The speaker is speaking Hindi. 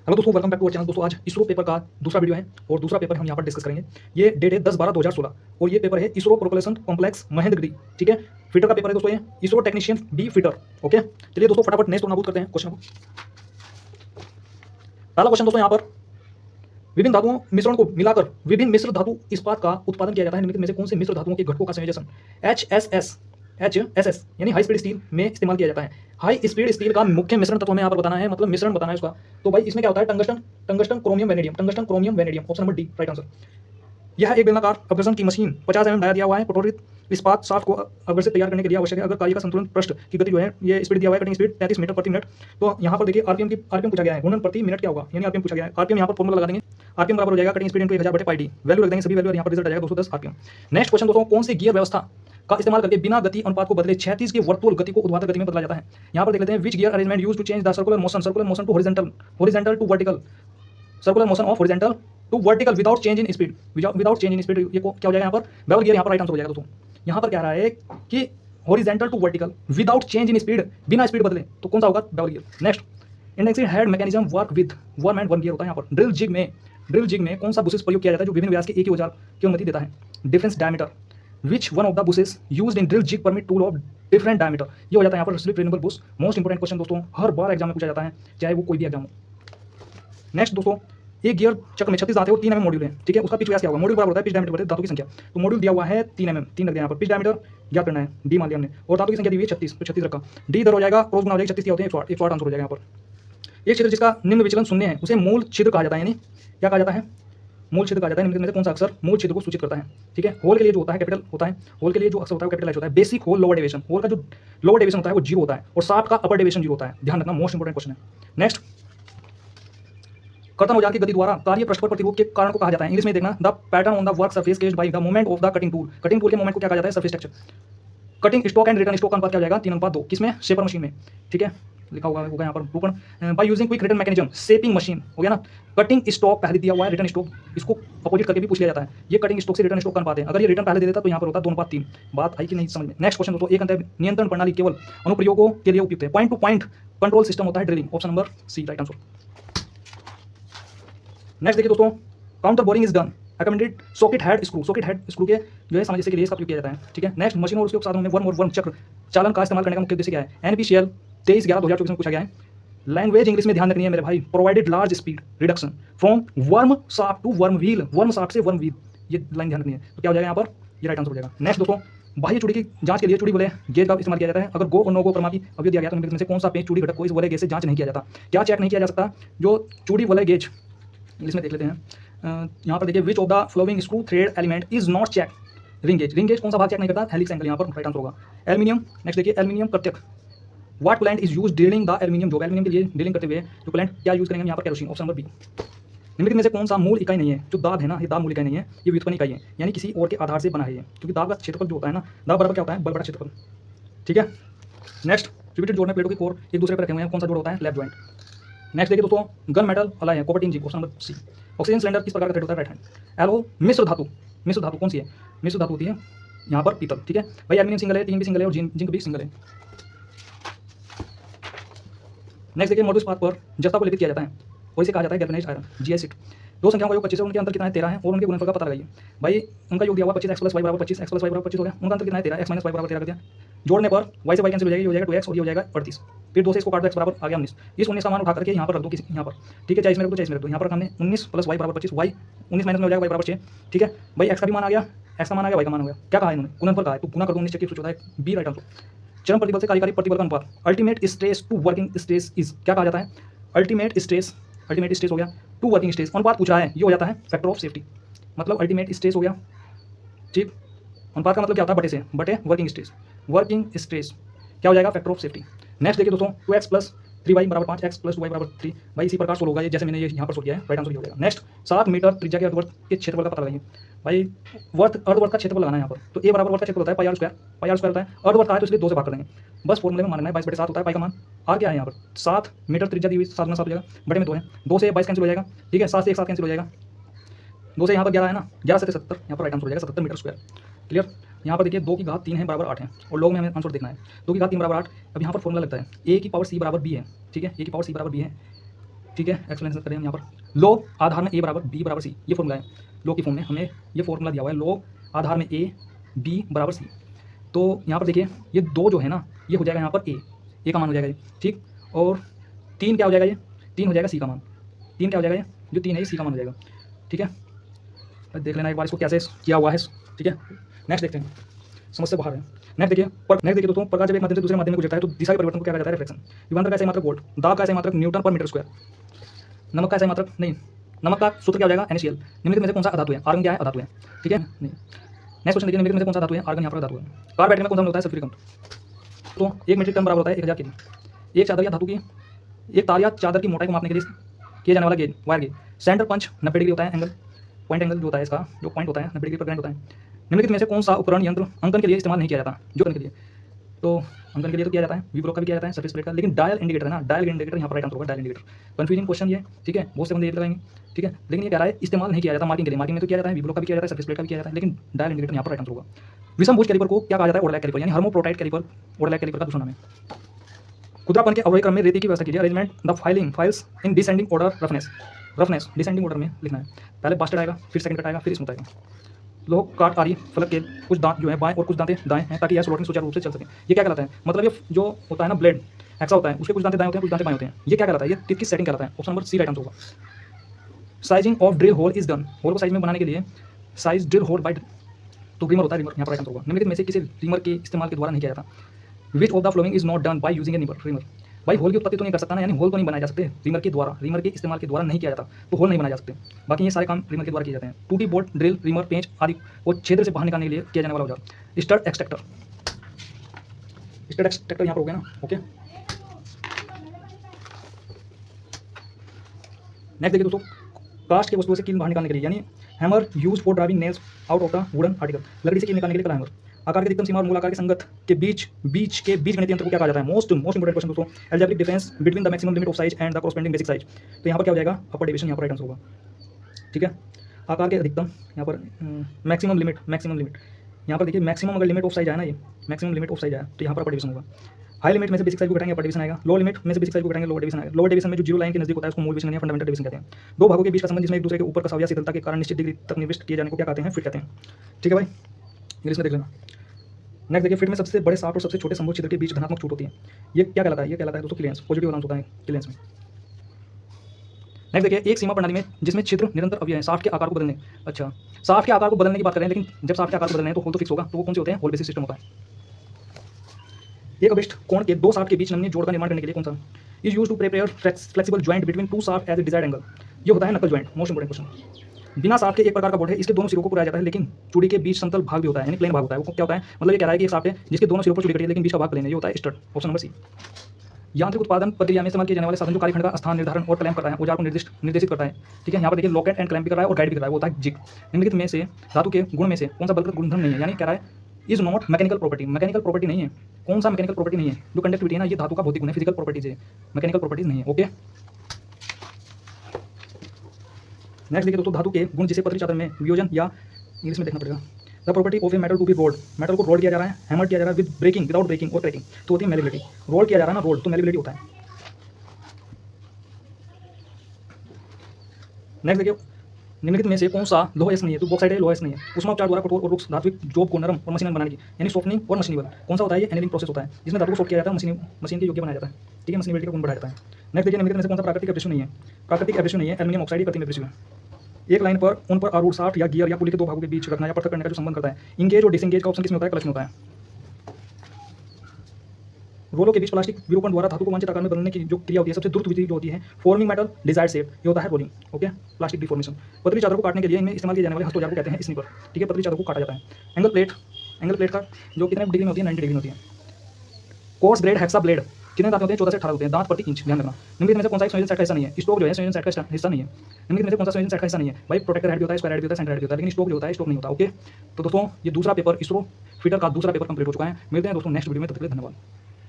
हेलो दोस्तों, welcome back to our channel. दोस्तों आज इसरो पेपर का दूसरा वीडियो है और दूसरा पेपर हम यहाँ पर डिस्कस करेंगे। ये डेट है 10/12/2016 और ये पेपर है इसरो प्रोपल्शन कॉम्प्लेक्स महेंद्रगिरी। ठीक है, फिटर का पेपर है दोस्तों, ये ISRO technician B fitter. Okay, चलिए दोस्तों फटाफट नेक्स्ट नाबूद करते हैं क्वेश्चन को। पहला क्वेश्चन दोस्तों यहाँ पर, विभिन्न धातुओं मिश्रण को मिलाकर विभिन्न मिश्र धातु इस्पात का उत्पादन किया जाता है। निम्नलिखित में से कौन से मिश्र धातुओं के घटकों का संयोजन HSS यानी हाई स्पीड स्टील में इस्तेमाल किया जाता है। हाई स्पीड स्टील का मुख्य मिश्रण तत्व हमें यहाँ पर बताना है, मतलब मिश्रण बताना है उसका। तो भाई इसमें क्या होता है, tungsten chromium vanadium, option number D right answer. यह एक बेलनाकार अग्रसन की मशीन 50 mm डाया दिया हुआ है। पटोरित इस्पात शाफ्ट को अग्रसित तैयार करने के लिए आवश्यक है। अगर कार्य का संतुलन पृष्ठ की गति जो है, ये स्पीड दिया हुआ है, कटिंग स्पीड 33 मीटर प्रति मिनट। तो यहाँ पर देखिए आरपीएम पूछा गया है, घूर्णन प्रति मिनट क्या होगा, यानी आरपीएम पूछा गया है। आरपीएम यहाँ पर फॉर्मूला लगा देंगे, आरपीएम बराबर हो जाएगा cutting speed into 1000/πd। Value रख देंगे सभी वैल्यू, यहाँ पर रिजल्ट आ जाएगा 210 आरपीएम। नेक्स्ट क्वेश्चन दोस्तों, कौन सी गियर व्यवस्था का इस्तेमाल करके बिना गति अनुपात को बदले 36 की वर्तुल गति को ऊर्ध्वाधर गति में बदला जाता है। यहाँ पर देख लेते हैं, which gear arrangement used to change the circular motion to horizontal to vertical, circular motion of horizontal to vertical without change in speed. Without change in speed ये क्या हो जाएगा यहाँ पर, बेवल गियर यहाँ पर राइट आंसर हो जाएगा दोस्तों। यहाँ पर क्या रहा है कि horizontal to vertical without change in speed, बिना स्पीड बदले, तो कौन सा होगा, bevel gear. Next, indexing head mechanism work with worm and one gear होता है। यहाँ पर ड्रिल जिग में कौन सा बुशेस प्रयोग किया जाता है जो विभिन्न व्यास के एक ही औजार की अनुमति देता है। Difference diameter, which one of the bushes used in drill jig permit tool of different diameter. ये हो जाता है यहाँ पर slip renewable bush. Most important question दोस्तों, हर बार एग्जाम में पूछा जाता है, चाहे वो कोई भी एग्जाम हो। नेक्स्ट दोस्तों, एक गियर चक्र में 36 दांत है और 3 mm मॉड्यूल है। ठीक है, उसका पिच व्यास क्या होगा, मॉड्यूल बराबर होता है पिच डायमीटर बटे धातु की संख्या। तो मॉड्यूल दिया हुआ है 3 mm, 3 लग गया यहाँ पर। पिच डायमीटर ज्ञात करना है, डी मान लिया हमने, और धातु की संख्या दी हुई है 36, तो 36 रखा। डी इधर हो जाएगा, क्रॉस गुना हो जाएगा, 36 क्या होते हैं 108 आंसर हो जाएगा यहाँ पर। एक छिद्र जिसका निम्न विचलन शून्य है उसे मूल छिद्र कहा जाता है, यानी क्या कहा जाता है, मूल छिद्र कहा जाता है। निम्नलिखित में से कौन सा अक्षर मूल छिद्र को सूचित करता है। ठीक है, होल के लिए जो होता है कैपिटल होता है, होल के लिए जो अक्षर होता है वो कैपिटल एच होता है। Basic hole lower deviation, hole का जो लोअर डेविएशन होता है वो 0 होता है और शाफ्ट का अपर डेविएशन 0 होता है। ध्यान रखना, मोस्ट इंपोर्टेंट क्वेश्चन है। नेक्स्ट, कर्तन औजार की गति द्वारा कार्य पृष्ठ पर प्रतिरूप के कारण को कहा जाता है। इंग्लिश में देखना, the pattern on the work surface केस्ड by the movement of the cutting tool. Cutting tool के मूवमेंट को क्या कहा जाता है, surface texture. Cutting stock and return stock का अनुपात क्या हो जाएगा, 3:2, किसमें, शेपर मशीन में। ठीक है, लिखा होगा यहाँ पर रूपण by using quick return mechanism, shaping machine हो गया ना। कटिंग स्टॉक पहले दिया हुआ है, रिटर्न स्टॉक इसको अपोजिट करके भी पूछ लिया जाता है। ये कटिंग स्टॉक से रिटर्न स्टॉक का अनुपात है। अगर ये रिटर्न पहले दे देता तो यहाँ पर होता 2:3। बात आई कि नहीं समझ में। नेक्स्ट क्वेश्चन दोस्तों, एक अंत नियंत्रण प्रणाली केवल अनुप्रयोगों के लिए उपयुक्त है। Point to point control system होता है drilling, option number C right answer. Next देखिए दोस्तों, counter boring is done accommodate socket head screw के जो है सामंजस्य के लिए इसका उपयोग किया जाता है। ठीक है, नेक्स्ट, मशीन और उसके उपसाधनों में वर्म चक्र चालन का इस्तेमाल करने का मुख्य उद्देश्य क्या है। NPCL 23/11/2024 में पूछा गया है। लैंग्वेज इंग्लिश में ध्यान रखनी है मेरे भाई। Provided large speed reduction from worm shaft to worm wheel, worm shaft से वर्म व्हील, ये लाइन ध्यान रखनी है। तो क्या हो जाएगा यहाँ पर, ये राइट आंसर हो जाएगा। नेक्स्ट दोस्तों, बाह्य चूड़ी की जांच के लिए चूड़ी वलय गेज का इस्तेमाल किया जाता है। अगर गो और नो गो प्रमापी अवयव दिया गया तो इनमें से कौन सा पेंच चूड़ी घटक को इस वलय गेज से जांच नहीं किया जाता। क्या चेक नहीं किया जा सकता, जो चूड़ी वलय गेज, इंग्लिश में देख लेते हैं। यहाँ पर देखिए, which of the following screw thread element is not check, ring gauge कौन सा भाग चेक नहीं करता, हेलिक्स एंगल, यहाँ पर राइट आंसर होगा। एल्यूमिनियम, नेक्स्ट देखिए, एल्यूमिनियम प्रत्यक, what plant is use drilling the aluminium job, aluminium के लिए ड्रिलिंग करते हुए जो प्लांट क्या यूज करेंगे यहाँ पर, केरोसिन, ऑप्शन नंबर बी। निम्नलिखित में से कौन सा मूल इकाई नहीं है, जो दाब है ना, ये दाब मूल इकाई नहीं है, ये व्युत्पन्न इकाई है, यानी किसी और के आधार से बना है ये, क्योंकि दाब का क्षेत्रफल जो होता है ना, दाब बराबर क्या होता है, बल बटा क्षेत्रफल। ठीक है, नेक्स्ट, रिपीटेड जोड़ में प्लेटों के कोर एक दूसरे पर रखे हुए हैं, कौन सा जोड़ होता है, लैप जॉइंट। नेक्स्ट देखिए दोस्तों, गन मेटल अलाई है, copper tin zinc, option number C. Oxygen cylinder किस प्रकार का थ्रेड होता है, राइट हैंड। एलो मिश्र धातु कौन सी है, मिश्र धातु होती है यहाँ पर पीतल। ठीक है भाई, एल्यूमिनियम सिंगल है, टिन भी सिंगल है और जिंक भी सिंगल है। नेक्स्ट देखिए, मॉड्यूल पाथ पर जस्ता को लिखित किया जाता है, वैसे कहा जाता है गैल्वेनाइज्ड आयरन, GI शीट। दो संख्याओं का योग 25 है, उनके अंतर कितना है, 13 है, और उनके गुणनफल का पता लगाइए। भाई उनका योग दिया हुआ 25, x + y = 25, x + y = 25 हो गया। उनका अंतर कितना है, 13, x - y = 13 कर दिया। जोड़ने पर y से y कैंसिल हो जाएगी, ये हो जाएगा 2x और ये हो जाएगा 38। फिर 2 से इसको काट दो, x बराबर आ गया 19। इस 19 का मान उठा करके यहाँ पर रख दो, किसी यहाँ पर। ठीक है, चाहे इसमें रख दो, चाहे इसमें रख दो। यहाँ पर हमने 19 + y = 25, y 19 माइनस में हो जाएगा, y = 6। ठीक है भाई, x का भी मान आ गया, x का मान आ गया, y का मान हो गया। क्या कहा है इन्होंने, गुणनफल कहा है, तो गुना कर दो, 19 होता है, बी राइट आंसर। चरम प्रतिबल से कार्यकारी प्रतिबल का अनुपात, ultimate stress to working stress is, क्या कहा जाता है, अल्टीमेट स्ट्रेस हो गया टू वर्किंग स्ट्रेस, अनुपात पूछा है, ये हो जाता है फैक्टर ऑफ सेफ्टी, मतलब अल्टीमेट स्ट्रेस हो गया। ठीक, अनुपात का मतलब क्या होता है, बटे से, बटे वर्किंग स्ट्रेस क्या हो जाएगा, फैक्टर ऑफ सेफ्टी। नेक्स्ट देखिए दोस्तों, 2x + 3y = 5, x + 2y = 3। भाई इसी प्रकार सोल्व होगा ये, जैसे मैंने ये यहाँ पर सोल्व किया है, राइट आंसर हो जाएगा। नेक्स्ट, 7 मीटर त्रिज्या के अर्धवर्त के क्षेत्रफल का पता लगाइए। भाई अर्धवर्त का क्षेत्रफल लगाना है यहाँ पर, तो a बराबर वर्त का क्षेत्रफल होता है πr² होता है, अर्धवर्त का है तो इसलिए 2 से भाग कर देंगे, बस फॉर्मूले में मानना है। 22/7 होता है, पाई का मान r क्या है यहाँ पर, 7 मीटर त्रिज्या दी हुई, 7 में 7 हो जाएगा, बटे में 2 है, 2 से 22 कैंसिल हो जाएगा। ठीक है, 7 से 1 7 कैंसिल हो जाएगा, 2 से यहाँ पर 11 है ना, 11 से 70, यहाँ पर राइट आंसर हो जाएगा 70 मीटर स्क्वायर। क्लियर। यहाँ पर देखिए 2 की घात 3 है बराबर 8 है, और लोग में हमें आंसर देखना है। 2 की घात 3 बराबर 8। अब यहाँ पर फॉर्मूला लगता है a की पावर c बराबर b है। ठीक है, a की पावर c बराबर b है, ठीक है, एक्सप्लेनेशन करें हम यहाँ पर। लो आधार में ए बराबर बी बराबर सी, ये फॉर्मूला है। लो की फॉर्म में हमें ये फॉर्मूला दिया हुआ है, लो आधार में ए बी बराबर सी। तो यहाँ पर देखिए ये दो जो है ना, ये हो जाएगा यहाँ पर ए का मान हो जाएगा ये, ठीक। और तीन क्या हो जाएगा, ये तीन हो जाएगा सी का मान। तीन क्या हो जाएगा, ये जो तीन है ये सी का मान हो जाएगा, ठीक है। देख लेना एक बार इसको कैसे किया हुआ है, ठीक है। नेक्स्ट देखते हैं, समझ से बाहर है। नेक्स्ट देखिए दोस्तों, प्रकाश जब एक माध्यम से दूसरे माध्यम में गुजरता है तो दिशा के परिवर्तन को क्या कहा जाता है, रिफ्लेक्शन। विभवांतर का ऐसे मात्रक वोल्ट, दाब का ऐसे मात्रक न्यूटन पर मीटर स्क्वायर, नमक का ऐसे मात्रक नहीं, नमक का सूत्र क्या हो जाएगा, NaCl। निम्नलिखित में से कौन सा अधातु है, आर्गन क्या है, अधातु है, ठीक है। नहीं, नेक्स्ट क्वेश्चन देखिए, निम्नलिखित में से कौन सा धातु है, आर्गन यहाँ पर धातु है। कार बैटरी में कौन सा होता है, सल्फ्यूरिक अम्ल। तो 1 मीट्रिक टन बराबर होता है 1000 kg। एक चादर या धातु की, एक तार या चादर की मोटाई को मापने के लिए किया जाने वाला gauge, wire gauge. Centre punch 90 degree होता है, एंगल पॉइंट एंगल जो होता है इसका, जो पॉइंट होता है 90 डिग्री पर ग्राइंड होता है। निम्नलिखित में से कौन सा उपकरण यंत्र अंकन के लिए इस्तेमाल नहीं किया जाता, जो अंकन के लिए, तो अंकन के लिए तो किया जाता है वी ब्लॉक का भी किया जाता है, सरफेस प्लेट का, लेकिन डायल इंडिकेटर है ना, डायल इंडिकेटर यहाँ पर राइट आंसर होगा, डायल इंडिकेटर। कंफ्यूजिंग क्वेश्चन ये, ठीक है, बहुत से बंदे ये लगाएंगे, ठीक है, लेकिन ये कह रहा है इस्तेमाल नहीं किया जाता मार्किंग के लिए। मार्किंग में तो किया जाता है, वी ब्लॉक का भी किया जाता है, सरफेस प्लेट का भी किया जाता है, लेकिन डायल इंडिकेटर यहाँ पर राइट आंसर होगा। विषमभुज कैलिपर को क्या कहा जाता है, ओडलैक कैलिपर, यानी हर्मोप्रोटाइट कैलिपर, ओडलैक कैलिपर का दूसरा नाम है। खुदरापन के अवरोही क्रम में रेती की व्यवस्था कीजिए, arrangement the files in descending order, roughness descending order में लिखना है। पहले बास्टेड आएगा, फिर सेकंड कट आएगा, फिर स्मूथ आएगा। लोह काट आरी फलक के कुछ दांत जो है बाएं और कुछ दांतें दाएं हैं, ताकि यह स्लॉटिंग सुचारू रूप से चल सके। ये क्या कहलाता है, मतलब ये जो होता है ना ब्लेड एक्सा होता है, उसके कुछ दांतें दाएं होते हैं, कुछ दांतें बाएं होते हैं। ये क्या कहलाता है, ये टिप की सेटिंग कहलाता है। Option number C right answer होगा। Sizing of drill hole is done, hole को साइज में बनाने के लिए साइज ड्रिल होल बाय, तो रीमर होता है, रीमर यहाँ पर राइट आंसर होगा। निम्नलिखित में से किसी रीमर के इस्तेमाल के द्वारा नहीं किया जाता। विच of the following is not done by using A reamer. भाई होल की उत्पत्ति तो नहीं कर सकता ना, यानी होल तो नहीं बनाए जा सकते रीमर के द्वारा, रीमर के इस्तेमाल के द्वारा नहीं किया जाता, तो होल नहीं बनाए जा सकते। बाकी ये सारे काम रीमर के द्वारा किए जाते हैं। टूटी बोल्ट, ड्रिल, रीमर, पेंच आदि को क्षेत्र से बाहर निकालने के लिए किया जाने वाला औजार स्टड एक्सट्रैक्टर। स्टड एक्सट्रैक्टर यहाँ पर हो गया ना, ओके। नेक्स्ट देखिए दोस्तों, कास्ट के वस्तुओं से कील बाहर निकालने के लिए, यानी hammer use for driving nails out of the wooden article, लकड़ी से कील निकालने के लिए कला हैमर। आकार के अधिकतम सीमा और मूल आकार के संगत के बीच के बीच गणितीय अंतर को क्या कहा जाता है, मोस्ट इंपोर्टेंट क्वेश्चन दोस्तों, algebraic difference between the maximum limit of size and the corresponding basic size. तो यहाँ पर क्या हो जाएगा, अपर डेविएशन यहाँ पर राइट आंसर होगा, ठीक है। आकार के अधिकतम, यहाँ पर मैक्सिमम लिमिट यहाँ पर देखिए, मैक्सिमम अगर लिमिट ऑफ साइज आया ना, ये मैक्सिमम लिमिट ऑफ साइज आया तो यहाँ पर अपर डिवीजन होगा। हाई लिमिट में से बेसिक साइज को घटाएंगे, अपर डिवीजन आएगा। लो लिमिट में से बेसिक साइज को घटाएंगे, लोअर डिवीजन आएगा। लोअर डिवीजन में जो जीरो लाइन के नजदीक होता है उसको मूल डिवीजन या फंडामेंटल डिवीजन कहते हैं। दो भागों के बीच का संबंध जिसमें एक दूसरे के ऊपर कसाव या शीतलता के कारण निश्चित डिग्री तक निर्दिष्ट किए जाने को क्या कहते हैं, फिट कहते हैं, ठीक है भाई, इंग्लिश में देख लेना। नेक्स्ट देखिए, फिट में सबसे बड़े शाफ्ट और सबसे छोटे संभव छिद्र के बीच धनात्मक छूट होती है, ये क्या कहलाता है, ये कहलाता है दोस्तों क्लियरेंस, पॉजिटिव आंसर होता है क्लियरेंस में। नेक्स्ट देखिए, एक सीमा प्रणाली में जिसमें छिद्र निरंतर अवयव है, शाफ्ट के आकार को बदलने, अच्छा शाफ्ट के आकार को बदलने की बात करें, लेकिन जब शाफ्ट के आकार को बदलने हैं तो होल तो फिक्स होगा, तो वो कौन से होते हैं, होल बेसिस सिस्टम होता है। एक अभिष्ट कोण के दो शाफ्ट के बीच नमनीय जोड़ का निर्माण करने के लिए कौन सा is use to prepare flexible joint between two shaft as a desired angle, ये होता है knuckle joint, most important question. बिना शाफ्ट के एक प्रकार का बोर्ड है, इसके दोनों सिरों को पुराया जाता है, लेकिन चूड़ी के बीच समतल भाग भी होता है, यानी प्लेन भाग होता है। वो क्या होता है, मतलब ये कह रहा है कि एक शाफ्ट है जिसके दोनों सिरों पर चूड़ी कटी है, लेकिन बीच का भाग प्लेन है, ये होता है स्टड। ऑप्शन नंबर सी। यांत्रिक उत्पादन प्रक्रिया में इस्तेमाल किए जाने वाले साधन जो कार्यखंड का स्थान निर्धारण और क्लैंप करता है, औजार को निर्देशित करता है, ठीक है। यहाँ पर देखिए लॉकेट एंड क्लैंप भी कर रहा है और गाइड भी कर रहा है, वो होता है जिग। निम्नलिखित में से धातु के गुण में से कौन सा बलकृत गुणधर्म नहीं है, यानी कह रहा है is not mechanical property, mechanical property नहीं है। कौन सा मैकेनिकल प्रॉपर्टी नहीं है, जो कंडक्टिविटी है ना, ये धातु का भौतिक गुण है, फिजिकल प्रॉपर्टीज है, मैकेनिकल प्रॉपर्टीज नहीं है, ओके। नेक्स्ट देखिए दोस्तों, धातु के गुण जिसे पतली चादर में वियोजन या इंग्लिश में देखना पड़ेगा, the property of a metal to be rolled, metal को रोल किया जा रहा है, हैमर किया जा रहा है विद ब्रेकिंग, विदाउट ब्रेकिंग और क्रैकिंग, तो होती है मेलेबिलिटी। रोल किया जा रहा है ना रोल, तो मेलेबिलिटी होता है। नेक्स्ट देखिए, निम्नलिखित में से कौन सा लोह एस नहीं है, तो बॉक्साइड है, लोह एस नहीं है। ऊष्मा उपचार द्वारा कठोर और रुक्ष धात्विक जॉब को नरम और मशीन बनाने की, यानी सॉफ्टनिंग और मशीनिबल, कौन सा होता है, ये एनीलिंग प्रोसेस होता है, जिसमें धातु को सॉफ्ट किया जाता है, मशीन के योग्य बनाया जाता है, ठीक है, मशीनिबिलिटी का गुण बढ़ाया जाता है। नेक्स्ट देखिए, निम्नलिखित में से कौन सा प्राकृतिक एब्रेसिव नहीं है, प्राकृतिक एब्रेसिव नहीं है, एल्यूमिनियम ऑक्साइड कृत्रिम एब्रेसिव है। एक लाइन पर उन पर आरूढ़ शाफ्ट या गियर या पुली के दो भागों के बीच रखना या पृथक करने का जो संबंध करता है, इंगेज और डिसएंगेज का ऑप्शन किसमें होता है, क्लच में होता है। रोलों के बीच प्लास्टिक विरूपण द्वारा धातु को वांछित आकार में बदलने की जो क्रिया होती है, सबसे द्रुत विधि जो होती है फॉर्मिंग मेटल डिजायर्ड शेप, ये होता है रोलिंग, ओके, प्लास्टिक डिफॉर्मेशन। पतली चादर को काटने के लिए इनमें इस्तेमाल किए जाने वाले हस्त औजार को कहते हैं स्नीपर, ठीक है, पतली चादर को काटा जाता है। एंगल प्लेट का जो कितने डिग्री में होती है, 90 डिग्री में होती है। कोर्स ग्रेड हेक्सा ब्लेड कितने दांत होते हैं, 14 से 18 होते हैं दांत प्रति इंच, ध्यान रखना। निम्नलिखित में से कौन सा संयोजन सेट का हिस्सा नहीं है, स्टोक जो है संयोजन सेट का हिस्सा नहीं है। निम्नलिखित में से कौन सा संयोजन सेट का हिस्सा नहीं है, भाई प्रोटेक्टर हेड भी होता है, स्क्वायर हेड भी होता है, सेंटर हेड भी होता है, लेकिन स्टोक जो होता है, स्टोक नहीं होता, ओके। तो दोस्तों ये दूसरा पेपर इसरो फिटर का दूसरा पेपर कंप्लीट हो चुका है। मिलते हैं दोस्तों नेक्स्ट वीडियो में, तब तक के लिए धन्यवाद।